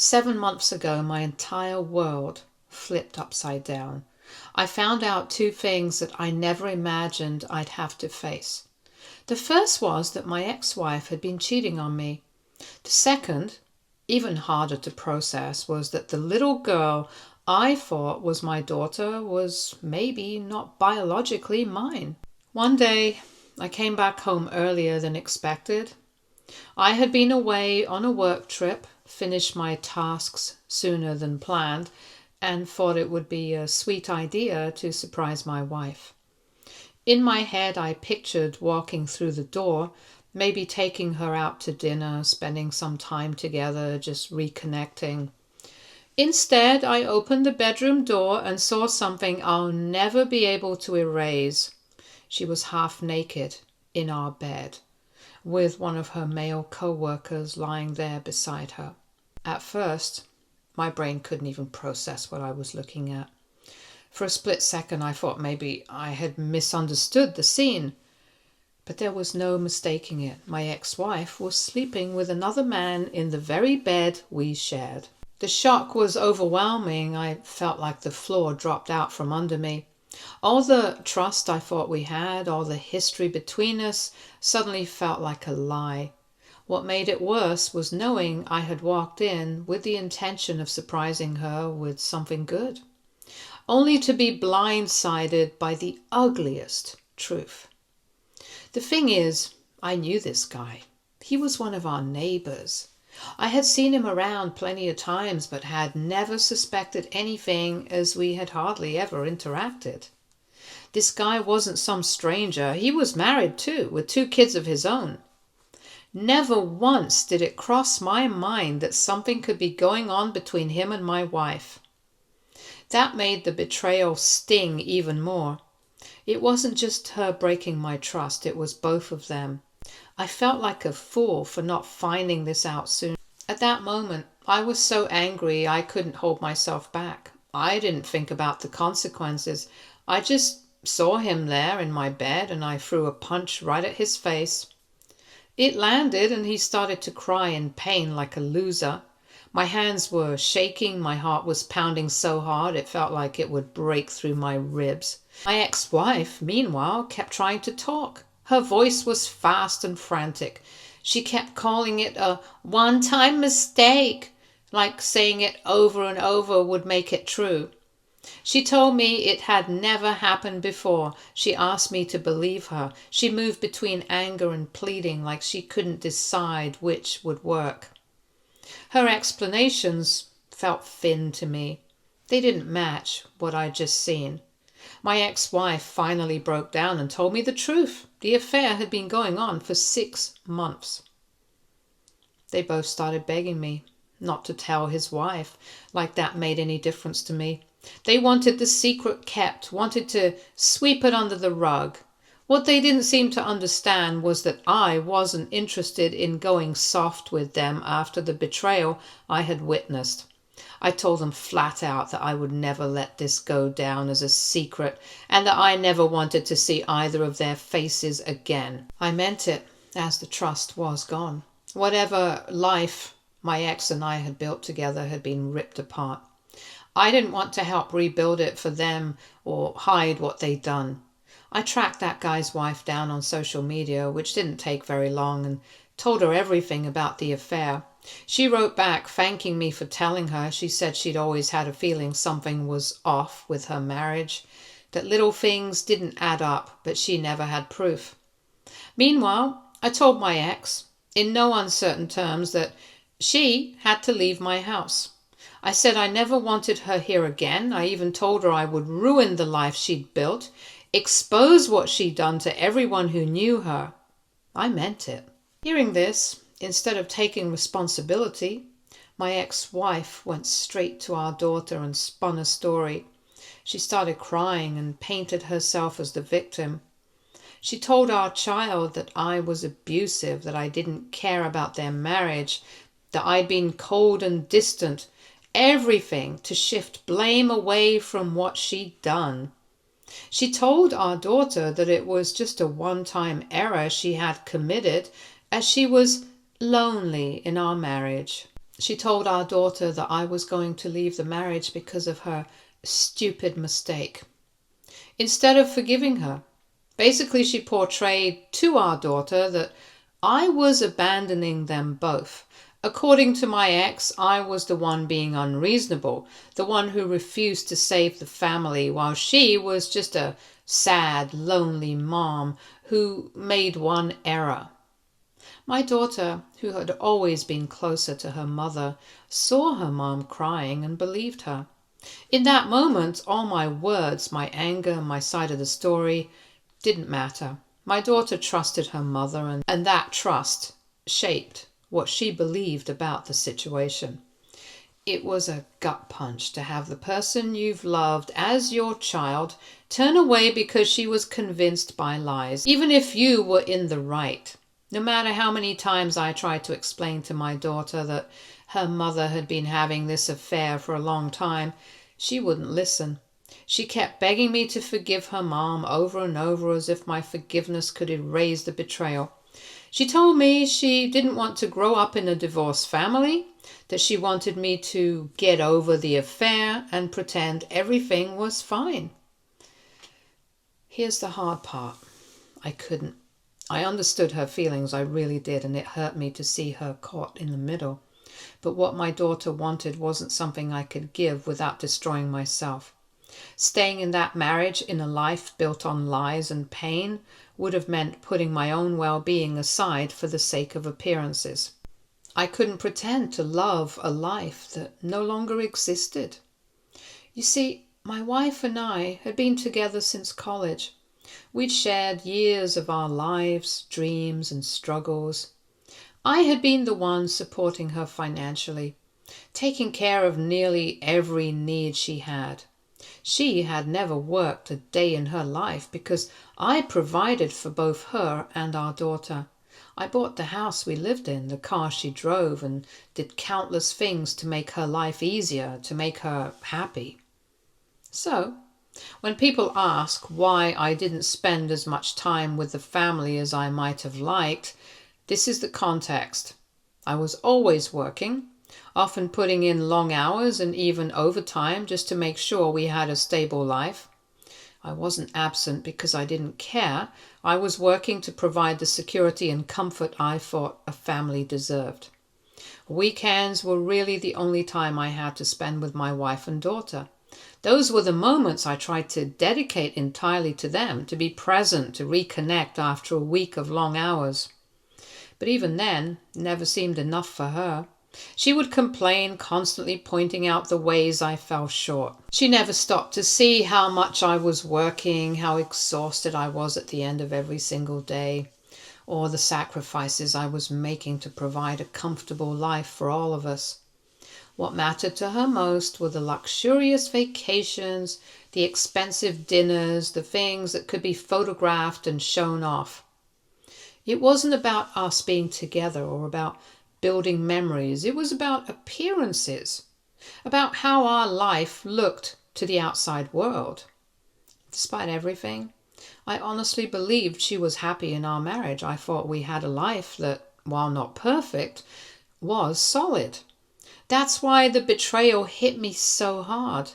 7 months ago, my entire world flipped upside down. I found out two things that I never imagined I'd have to face. The first was that my ex-wife had been cheating on me. The second, even harder to process, was that the little girl I thought was my daughter was maybe not biologically mine. One day, I came back home earlier than expected. I had been away on a work trip, finished my tasks sooner than planned, and thought it would be a sweet idea to surprise my wife. In my head, I pictured walking through the door, maybe taking her out to dinner, spending some time together, just reconnecting. Instead, I opened the bedroom door and saw something I'll never be able to erase. She was half naked in our bed, with one of her male co-workers lying there beside her. At first, my brain couldn't even process what I was looking at. For a split second, I thought maybe I had misunderstood the scene. But there was no mistaking it. My ex-wife was sleeping with another man in the very bed we shared. The shock was overwhelming. I felt like the floor dropped out from under me. All the trust I thought we had, all the history between us, suddenly felt like a lie. What made it worse was knowing I had walked in with the intention of surprising her with something good, only to be blindsided by the ugliest truth. The thing is, I knew this guy. He was one of our neighbors. I had seen him around plenty of times, but had never suspected anything, as we had hardly ever interacted. This guy wasn't some stranger. He was married too, with 2 kids of his own. Never once did it cross my mind that something could be going on between him and my wife. That made the betrayal sting even more. It wasn't just her breaking my trust, it was both of them. I felt like a fool for not finding this out soon. At that moment, I was so angry I couldn't hold myself back. I didn't think about the consequences. I just saw him there in my bed and I threw a punch right at his face. It landed and he started to cry in pain like a loser. My hands were shaking, my heart was pounding so hard it felt like it would break through my ribs. My ex-wife, meanwhile, kept trying to talk. Her voice was fast and frantic. She kept calling it a one-time mistake, like saying it over and over would make it true. She told me it had never happened before. She asked me to believe her. She moved between anger and pleading like she couldn't decide which would work. Her explanations felt thin to me. They didn't match what I'd just seen. My ex-wife finally broke down and told me the truth. The affair had been going on for 6 months. They both started begging me not to tell his wife, like that made any difference to me. They wanted the secret kept, wanted to sweep it under the rug. What they didn't seem to understand was that I wasn't interested in going soft with them after the betrayal I had witnessed. I told them flat out that I would never let this go down as a secret and that I never wanted to see either of their faces again. I meant it, as the trust was gone. Whatever life my ex and I had built together had been ripped apart. I didn't want to help rebuild it for them or hide what they'd done. I tracked that guy's wife down on social media, which didn't take very long, and told her everything about the affair. She wrote back thanking me for telling her. She said she'd always had a feeling something was off with her marriage, that little things didn't add up, but she never had proof. Meanwhile, I told my ex, in no uncertain terms, that she had to leave my house. I said I never wanted her here again. I even told her I would ruin the life she'd built, expose what she'd done to everyone who knew her. I meant it. Hearing this, instead of taking responsibility, my ex-wife went straight to our daughter and spun a story. She started crying and painted herself as the victim. She told our child that I was abusive, that I didn't care about their marriage, that I'd been cold and distant, everything to shift blame away from what she'd done. She told our daughter that it was just a one-time error she had committed, as she was lonely in our marriage. She told our daughter that I was going to leave the marriage because of her stupid mistake, instead of forgiving her. Basically, she portrayed to our daughter that I was abandoning them both. According to my ex, I was the one being unreasonable, the one who refused to save the family, while she was just a sad, lonely mom who made one error. My daughter, who had always been closer to her mother, saw her mom crying and believed her. In that moment, all my words, my anger, my side of the story didn't matter. My daughter trusted her mother, and that trust shaped what she believed about the situation. It was a gut punch to have the person you've loved as your child turn away because she was convinced by lies, even if you were in the right. No matter how many times I tried to explain to my daughter that her mother had been having this affair for a long time, she wouldn't listen. She kept begging me to forgive her mom over and over as if my forgiveness could erase the betrayal. She told me she didn't want to grow up in a divorced family, that she wanted me to get over the affair and pretend everything was fine. Here's the hard part. I couldn't. I understood her feelings, I really did, and it hurt me to see her caught in the middle. But what my daughter wanted wasn't something I could give without destroying myself. Staying in that marriage, in a life built on lies and pain, would have meant putting my own well-being aside for the sake of appearances. I couldn't pretend to love a life that no longer existed. You see, my wife and I had been together since college. We'd shared years of our lives, dreams, and struggles. I had been the one supporting her financially, taking care of nearly every need she had. She had never worked a day in her life because I provided for both her and our daughter. I bought the house we lived in, the car she drove, and did countless things to make her life easier, to make her happy. So, when people ask why I didn't spend as much time with the family as I might have liked, this is the context. I was always working, often putting in long hours and even overtime just to make sure we had a stable life. I wasn't absent because I didn't care. I was working to provide the security and comfort I thought a family deserved. Weekends were really the only time I had to spend with my wife and daughter. Those were the moments I tried to dedicate entirely to them, to be present, to reconnect after a week of long hours. But even then, it never seemed enough for her. She would complain, constantly pointing out the ways I fell short. She never stopped to see how much I was working, how exhausted I was at the end of every single day, or the sacrifices I was making to provide a comfortable life for all of us. What mattered to her most were the luxurious vacations, the expensive dinners, the things that could be photographed and shown off. It wasn't about us being together or about building memories. It was about appearances, about how our life looked to the outside world. Despite everything, I honestly believed she was happy in our marriage. I thought we had a life that, while not perfect, was solid. That's why the betrayal hit me so hard.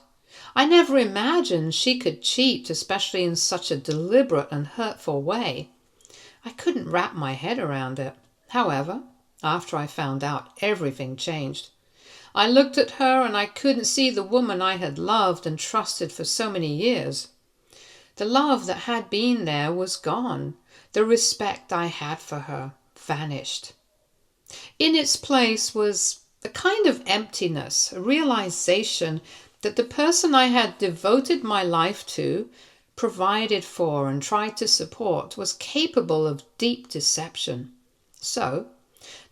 I never imagined she could cheat, especially in such a deliberate and hurtful way. I couldn't wrap my head around it. However, after I found out, everything changed. I looked at her and I couldn't see the woman I had loved and trusted for so many years. The love that had been there was gone. The respect I had for her vanished. In its place was a kind of emptiness, a realization that the person I had devoted my life to, provided for and tried to support, was capable of deep deception. So,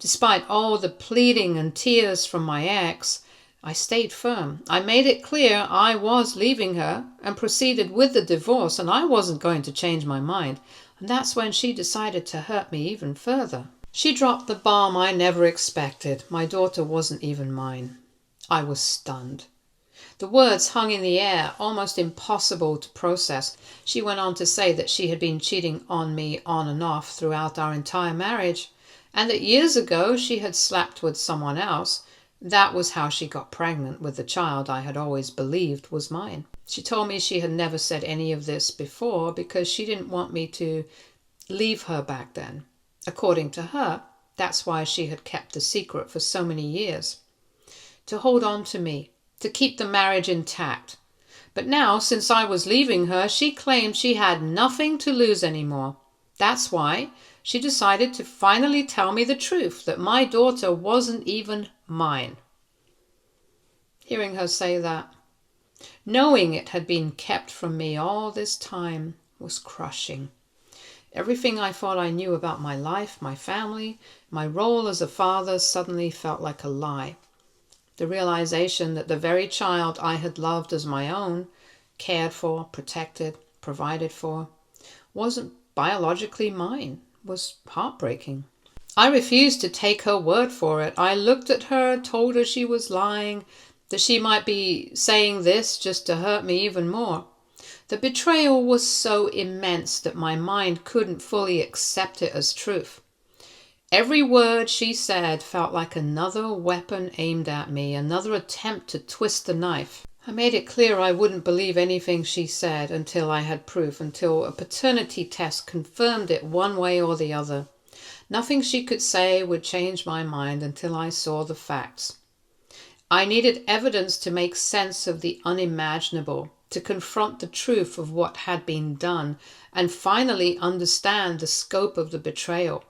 despite all the pleading and tears from my ex, I stayed firm. I made it clear I was leaving her and proceeded with the divorce, and I wasn't going to change my mind. And that's when she decided to hurt me even further. She dropped the bomb I never expected. My daughter wasn't even mine. I was stunned. The words hung in the air, almost impossible to process. She went on to say that she had been cheating on me on and off throughout our entire marriage, and that years ago she had slept with someone else. That was how she got pregnant with the child I had always believed was mine. She told me she had never said any of this before because she didn't want me to leave her back then. According to her, that's why she had kept the secret for so many years. To hold on to me, to keep the marriage intact. But now, since I was leaving her, she claimed she had nothing to lose anymore. That's why she decided to finally tell me the truth, that my daughter wasn't even mine. Hearing her say that, knowing it had been kept from me all this time, was crushing. Everything I thought I knew about my life, my family, my role as a father suddenly felt like a lie. The realization that the very child I had loved as my own, cared for, protected, provided for, wasn't biologically mine was heartbreaking. I refused to take her word for it. I looked at her, told her she was lying, that she might be saying this just to hurt me even more. The betrayal was so immense that my mind couldn't fully accept it as truth. Every word she said felt like another weapon aimed at me, another attempt to twist the knife. I made it clear I wouldn't believe anything she said until I had proof, until a paternity test confirmed it one way or the other. Nothing she could say would change my mind until I saw the facts. I needed evidence to make sense of the unimaginable, to confront the truth of what had been done, and finally understand the scope of the betrayal.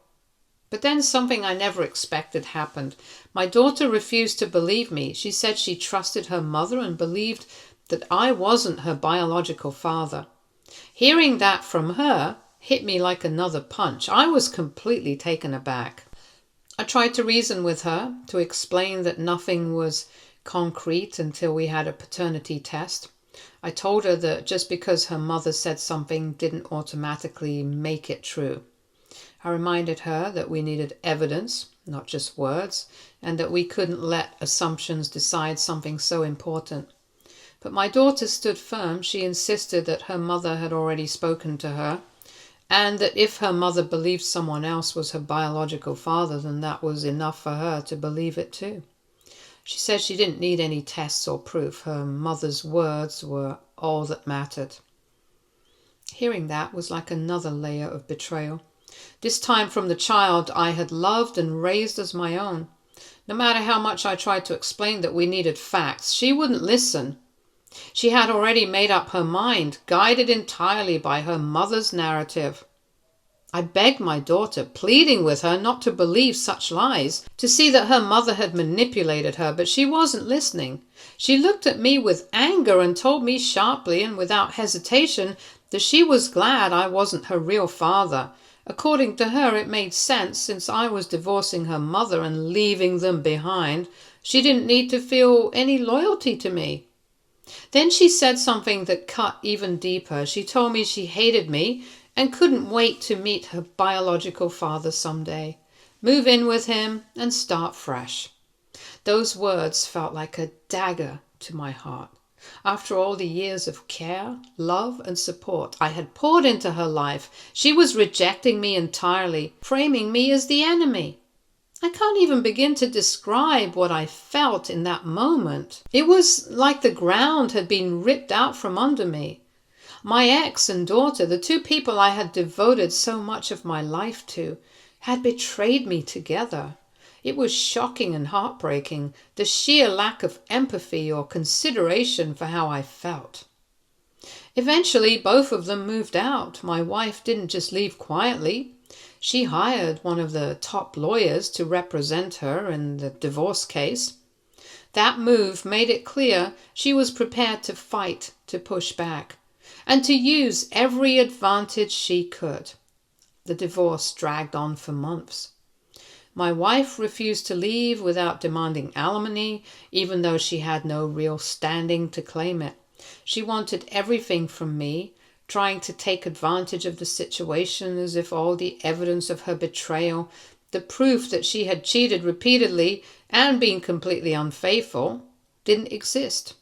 But then something I never expected happened. My daughter refused to believe me. She said she trusted her mother and believed that I wasn't her biological father. Hearing that from her hit me like another punch. I was completely taken aback. I tried to reason with her, to explain that nothing was concrete until we had a paternity test. I told her that just because her mother said something didn't automatically make it true. I reminded her that we needed evidence, not just words, and that we couldn't let assumptions decide something so important. But my daughter stood firm. She insisted that her mother had already spoken to her, and that if her mother believed someone else was her biological father, then that was enough for her to believe it too. She said she didn't need any tests or proof. Her mother's words were all that mattered. Hearing that was like another layer of betrayal. This time from the child I had loved and raised as my own. No matter how much I tried to explain that we needed facts, she wouldn't listen. She had already made up her mind, guided entirely by her mother's narrative. I begged my daughter, pleading with her not to believe such lies, to see that her mother had manipulated her, but she wasn't listening. She looked at me with anger and told me sharply and without hesitation that she was glad I wasn't her real father. According to her, it made sense since I was divorcing her mother and leaving them behind. She didn't need to feel any loyalty to me. Then she said something that cut even deeper. She told me she hated me and couldn't wait to meet her biological father someday, move in with him and start fresh. Those words felt like a dagger to my heart. After all the years of care, love, and support I had poured into her life, she was rejecting me entirely, framing me as the enemy. I can't even begin to describe what I felt in that moment. It was like the ground had been ripped out from under me. My ex and daughter, the two people I had devoted so much of my life to, had betrayed me together. It was shocking and heartbreaking, the sheer lack of empathy or consideration for how I felt. Eventually, both of them moved out. My wife didn't just leave quietly. She hired one of the top lawyers to represent her in the divorce case. That move made it clear she was prepared to fight, to push back, and to use every advantage she could. The divorce dragged on for months. My wife refused to leave without demanding alimony, even though she had no real standing to claim it. She wanted everything from me, trying to take advantage of the situation as if all the evidence of her betrayal, the proof that she had cheated repeatedly and been completely unfaithful, didn't exist.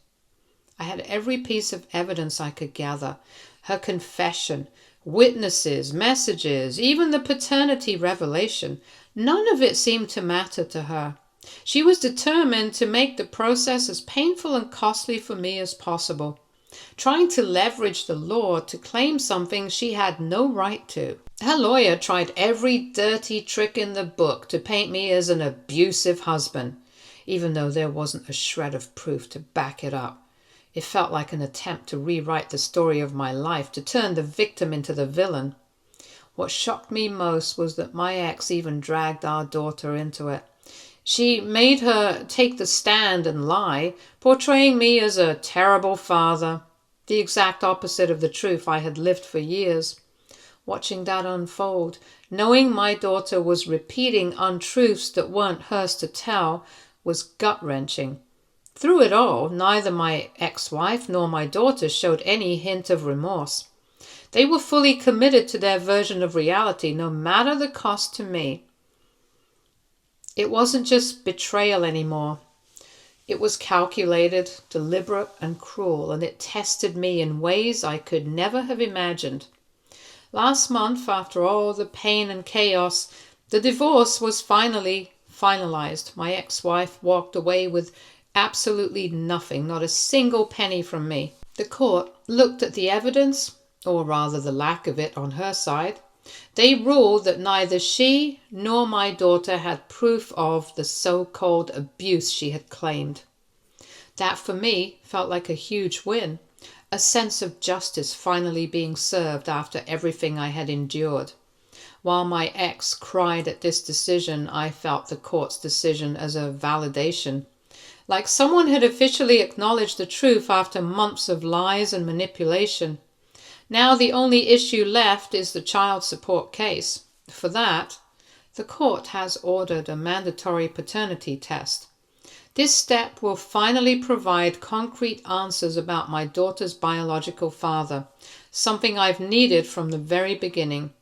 I had every piece of evidence I could gather, her confession, witnesses, messages, even the paternity revelation. None of it seemed to matter to her. She was determined to make the process as painful and costly for me as possible, trying to leverage the law to claim something she had no right to. Her lawyer tried every dirty trick in the book to paint me as an abusive husband, even though there wasn't a shred of proof to back it up. It felt like an attempt to rewrite the story of my life, to turn the victim into the villain. What shocked me most was that my ex even dragged our daughter into it. She made her take the stand and lie, portraying me as a terrible father, the exact opposite of the truth I had lived for years. Watching that unfold, knowing my daughter was repeating untruths that weren't hers to tell, was gut-wrenching. Through it all, neither my ex-wife nor my daughter showed any hint of remorse. They were fully committed to their version of reality, no matter the cost to me. It wasn't just betrayal anymore. It was calculated, deliberate, and cruel, and it tested me in ways I could never have imagined. Last month, after all the pain and chaos, the divorce was finally finalized. My ex-wife walked away with absolutely nothing, not a single penny from me. The court looked at the evidence, or rather the lack of it on her side. They ruled that neither she nor my daughter had proof of the so-called abuse she had claimed. That for me felt like a huge win, a sense of justice finally being served after everything I had endured. While my ex cried at this decision, I felt the court's decision as a validation, like someone had officially acknowledged the truth after months of lies and manipulation. Now the only issue left is the child support case. For that, the court has ordered a mandatory paternity test. This step will finally provide concrete answers about my daughter's biological father, something I've needed from the very beginning.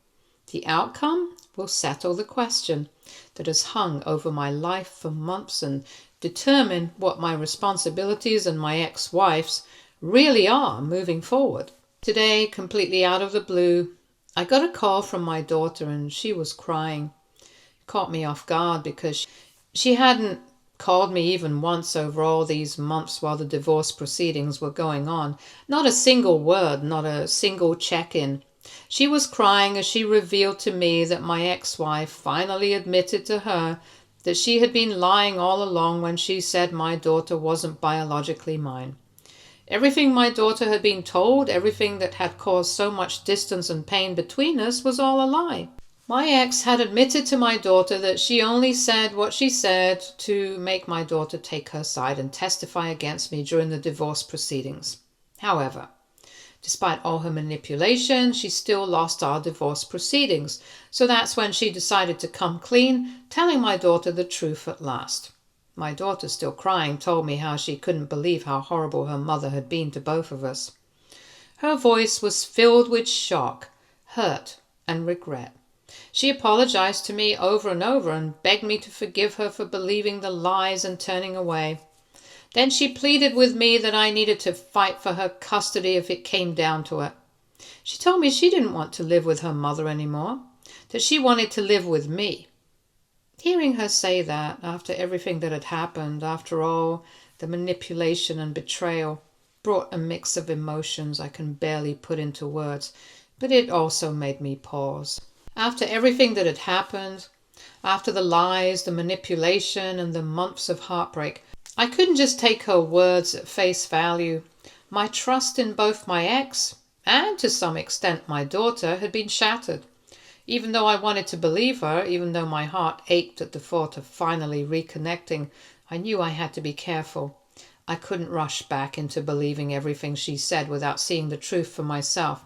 The outcome will settle the question that has hung over my life for months and determine what my responsibilities and my ex-wife's really are moving forward. Today, completely out of the blue, I got a call from my daughter and she was crying. It caught me off guard because she hadn't called me even once over all these months while the divorce proceedings were going on. Not a single word, not a single check-in. She was crying as she revealed to me that my ex-wife finally admitted to her that she had been lying all along when she said my daughter wasn't biologically mine. Everything my daughter had been told, everything that had caused so much distance and pain between us, was all a lie. My ex had admitted to my daughter that she only said what she said to make my daughter take her side and testify against me during the divorce proceedings. However, despite all her manipulation, she still lost our divorce proceedings, so that's when she decided to come clean, telling my daughter the truth at last. My daughter, still crying, told me how she couldn't believe how horrible her mother had been to both of us. Her voice was filled with shock, hurt, and regret. She apologized to me over and over and begged me to forgive her for believing the lies and turning away. Then she pleaded with me that I needed to fight for her custody if it came down to it. She told me she didn't want to live with her mother anymore, that she wanted to live with me. Hearing her say that, after everything that had happened, after all the manipulation and betrayal, brought a mix of emotions I can barely put into words, but it also made me pause. After everything that had happened, after the lies, the manipulation, and the months of heartbreak, I couldn't just take her words at face value. My trust in both my ex, and to some extent my daughter, had been shattered. Even though I wanted to believe her, even though my heart ached at the thought of finally reconnecting, I knew I had to be careful. I couldn't rush back into believing everything she said without seeing the truth for myself.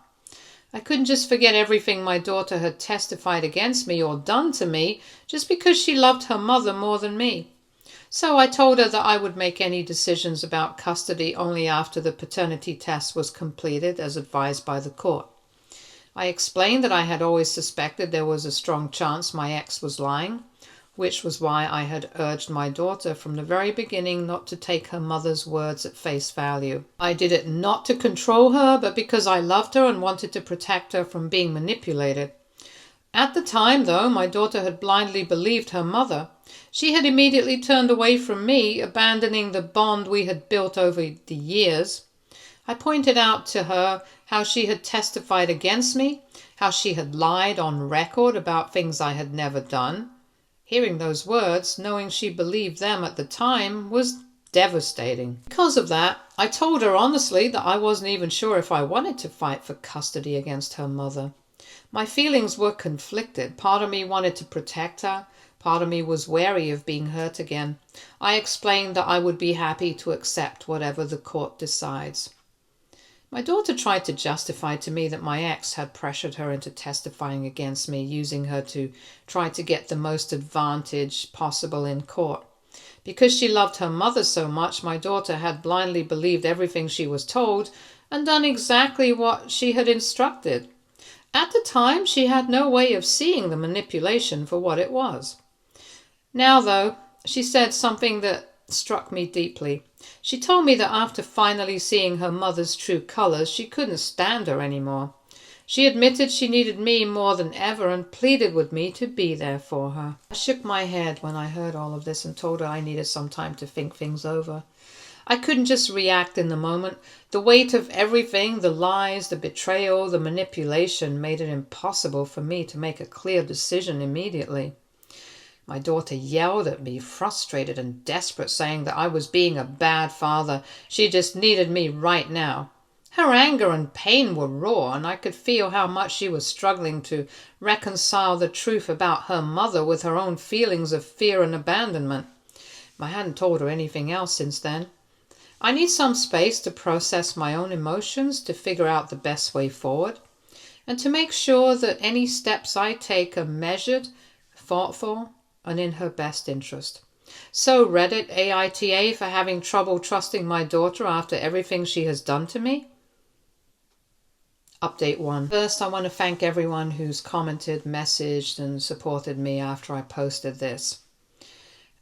I couldn't just forget everything my daughter had testified against me or done to me just because she loved her mother more than me. So I told her that I would make any decisions about custody only after the paternity test was completed, as advised by the court. I explained that I had always suspected there was a strong chance my ex was lying, which was why I had urged my daughter from the very beginning not to take her mother's words at face value. I did it not to control her, but because I loved her and wanted to protect her from being manipulated. At the time, though, my daughter had blindly believed her mother. She had immediately turned away from me, abandoning the bond we had built over the years. I pointed out to her how she had testified against me, how she had lied on record about things I had never done. Hearing those words, knowing she believed them at the time, was devastating. Because of that, I told her honestly that I wasn't even sure if I wanted to fight for custody against her mother. My feelings were conflicted. Part of me wanted to protect her. Part of me was wary of being hurt again. I explained that I would be happy to accept whatever the court decides. My daughter tried to justify to me that my ex had pressured her into testifying against me, using her to try to get the most advantage possible in court. Because she loved her mother so much, my daughter had blindly believed everything she was told and done exactly what she had instructed. At the time, she had no way of seeing the manipulation for what it was. Now, though, she said something that struck me deeply. She told me that after finally seeing her mother's true colors, she couldn't stand her anymore. She admitted she needed me more than ever and pleaded with me to be there for her. I shook my head when I heard all of this and told her I needed some time to think things over. I couldn't just react in the moment. The weight of everything, the lies, the betrayal, the manipulation, made it impossible for me to make a clear decision immediately. My daughter yelled at me, frustrated and desperate, saying that I was being a bad father. She just needed me right now. Her anger and pain were raw, and I could feel how much she was struggling to reconcile the truth about her mother with her own feelings of fear and abandonment. I hadn't told her anything else since then. I need some space to process my own emotions, to figure out the best way forward, and to make sure that any steps I take are measured, thoughtful, and in her best interest. So Reddit, AITA for having trouble trusting my daughter after everything she has done to me? Update 1. First, I want to thank everyone who's commented, messaged, and supported me after I posted this.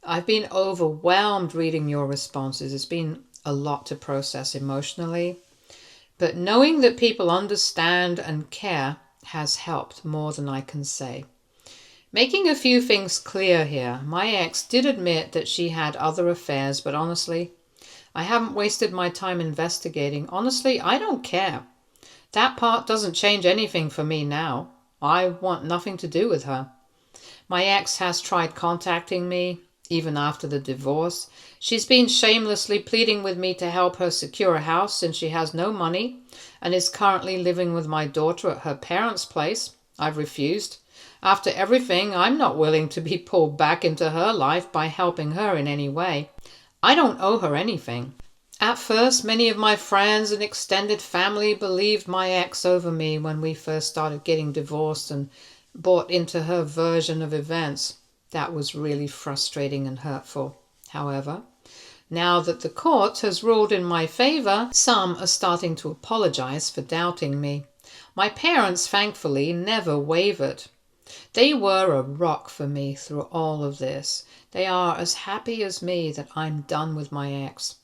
I've been overwhelmed reading your responses. It's been a lot to process emotionally. But knowing that people understand and care has helped more than I can say. Making a few things clear here. My ex did admit that she had other affairs, but honestly, I haven't wasted my time investigating. Honestly, I don't care. That part doesn't change anything for me now. I want nothing to do with her. My ex has tried contacting me, even after the divorce. She's been shamelessly pleading with me to help her secure a house since she has no money and is currently living with my daughter at her parents' place. I've refused. After everything, I'm not willing to be pulled back into her life by helping her in any way. I don't owe her anything. At first, many of my friends and extended family believed my ex over me when we first started getting divorced and bought into her version of events. That was really frustrating and hurtful. However, now that the court has ruled in my favor, some are starting to apologize for doubting me. My parents, thankfully, never wavered. They were a rock for me through all of this. They are as happy as me that I'm done with my ex.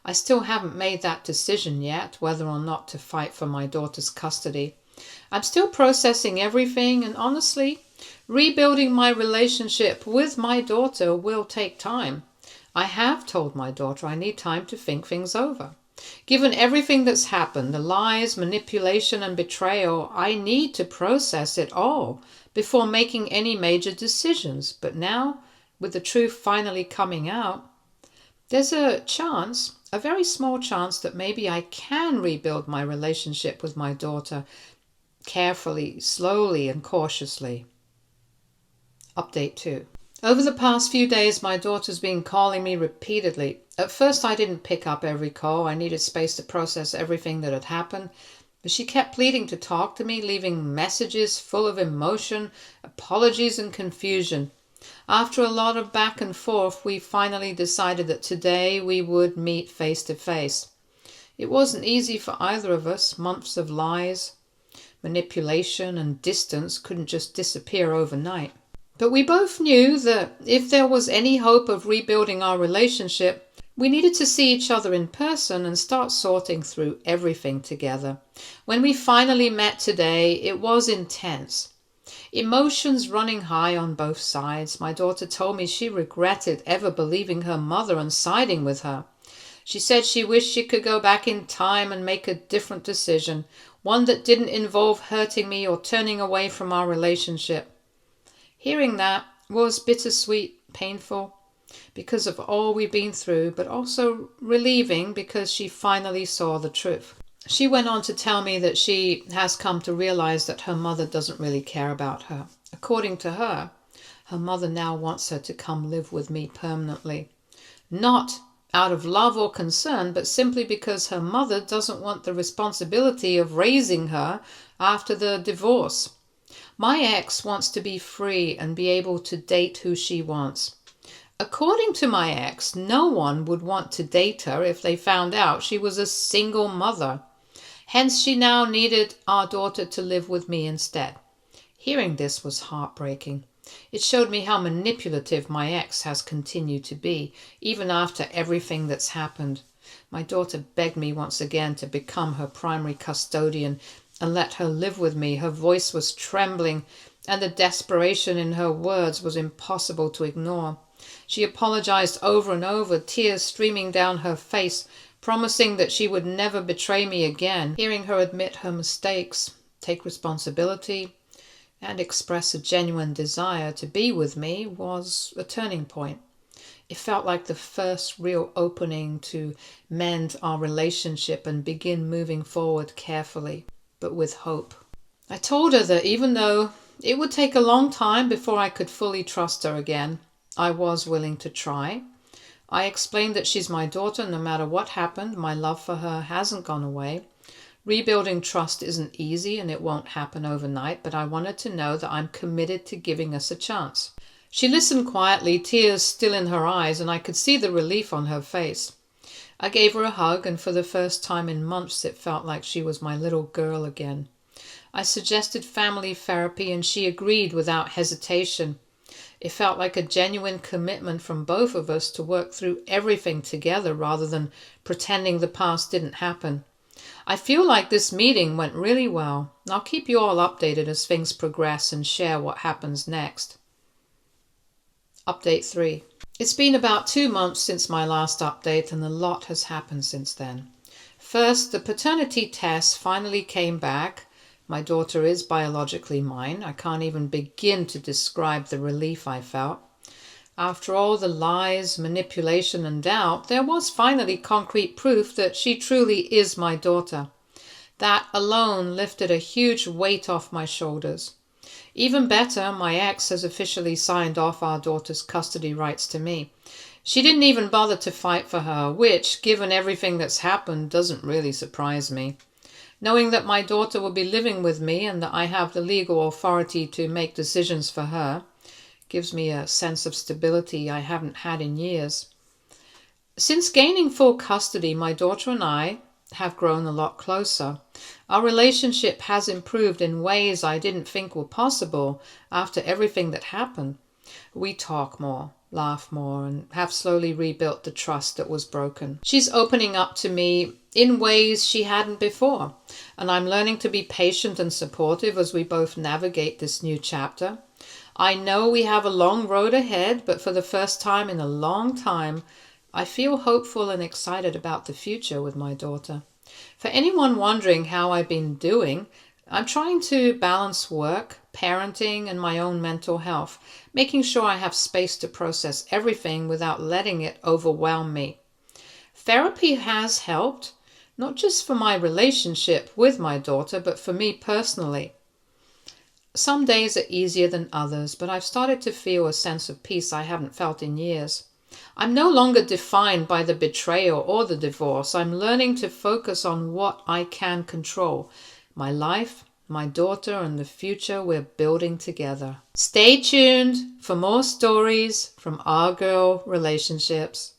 I still haven't made that decision yet, whether or not to fight for my daughter's custody. I'm still processing everything, and honestly, rebuilding my relationship with my daughter will take time. I have told my daughter I need time to think things over. Given everything that's happened, the lies, manipulation, and betrayal, I need to process it all before making any major decisions. But now, with the truth finally coming out, there's a chance, a very small chance, that maybe I can rebuild my relationship with my daughter carefully, slowly, and cautiously. Update 2. Over the past few days, my daughter's been calling me repeatedly. At first, I didn't pick up every call. I needed space to process everything that had happened. But she kept pleading to talk to me, leaving messages full of emotion, apologies, and confusion. After a lot of back and forth, we finally decided that today we would meet face to face. It wasn't easy for either of us. Months of lies, manipulation, and distance couldn't just disappear overnight. But we both knew that if there was any hope of rebuilding our relationship, we needed to see each other in person and start sorting through everything together. When we finally met today, it was intense. Emotions running high on both sides. My daughter told me she regretted ever believing her mother and siding with her. She said she wished she could go back in time and make a different decision, one that didn't involve hurting me or turning away from our relationship. Hearing that was bittersweet, painful, because of all we've been through, but also relieving because she finally saw the truth. She went on to tell me that she has come to realize that her mother doesn't really care about her. According to her, her mother now wants her to come live with me permanently. Not out of love or concern, but simply because her mother doesn't want the responsibility of raising her after the divorce. My ex wants to be free and be able to date who she wants. According to my ex, no one would want to date her if they found out she was a single mother. Hence, she now needed our daughter to live with me instead. Hearing this was heartbreaking. It showed me how manipulative my ex has continued to be, even after everything that's happened. My daughter begged me once again to become her primary custodian and let her live with me. Her voice was trembling, and the desperation in her words was impossible to ignore. She apologized over and over, tears streaming down her face, promising that she would never betray me again. Hearing her admit her mistakes, take responsibility, and express a genuine desire to be with me was a turning point. It felt like the first real opening to mend our relationship and begin moving forward carefully, but with hope. I told her that even though it would take a long time before I could fully trust her again, I was willing to try. I explained that she's my daughter. No matter what happened, my love for her hasn't gone away. Rebuilding trust isn't easy and it won't happen overnight, but I wanted to know that I'm committed to giving us a chance. She listened quietly, tears still in her eyes, and I could see the relief on her face. I gave her a hug, and for the first time in months it felt like she was my little girl again. I suggested family therapy and she agreed without hesitation. It felt like a genuine commitment from both of us to work through everything together rather than pretending the past didn't happen. I feel like this meeting went really well. I'll keep you all updated as things progress and share what happens next. Update 3. It's been about 2 months since my last update and a lot has happened since then. First, the paternity test finally came back. My daughter is biologically mine. I can't even begin to describe the relief I felt. After all the lies, manipulation, and doubt, there was finally concrete proof that she truly is my daughter. That alone lifted a huge weight off my shoulders. Even better, my ex has officially signed off our daughter's custody rights to me. She didn't even bother to fight for her, which, given everything that's happened, doesn't really surprise me. Knowing that my daughter will be living with me and that I have the legal authority to make decisions for her gives me a sense of stability I haven't had in years. Since gaining full custody, my daughter and I have grown a lot closer. Our relationship has improved in ways I didn't think were possible after everything that happened. We talk more, laugh more, and have slowly rebuilt the trust that was broken. She's opening up to me in ways she hadn't before, and I'm learning to be patient and supportive as we both navigate this new chapter. I know we have a long road ahead, but for the first time in a long time, I feel hopeful and excited about the future with my daughter. For anyone wondering how I've been doing, I'm trying to balance work, parenting, and my own mental health, making sure I have space to process everything without letting it overwhelm me. Therapy has helped, not just for my relationship with my daughter, but for me personally. Some days are easier than others, but I've started to feel a sense of peace I haven't felt in years. I'm no longer defined by the betrayal or the divorce. I'm learning to focus on what I can control. My life, my daughter, and the future we're building together. Stay tuned for more stories from Our Girl Relationships.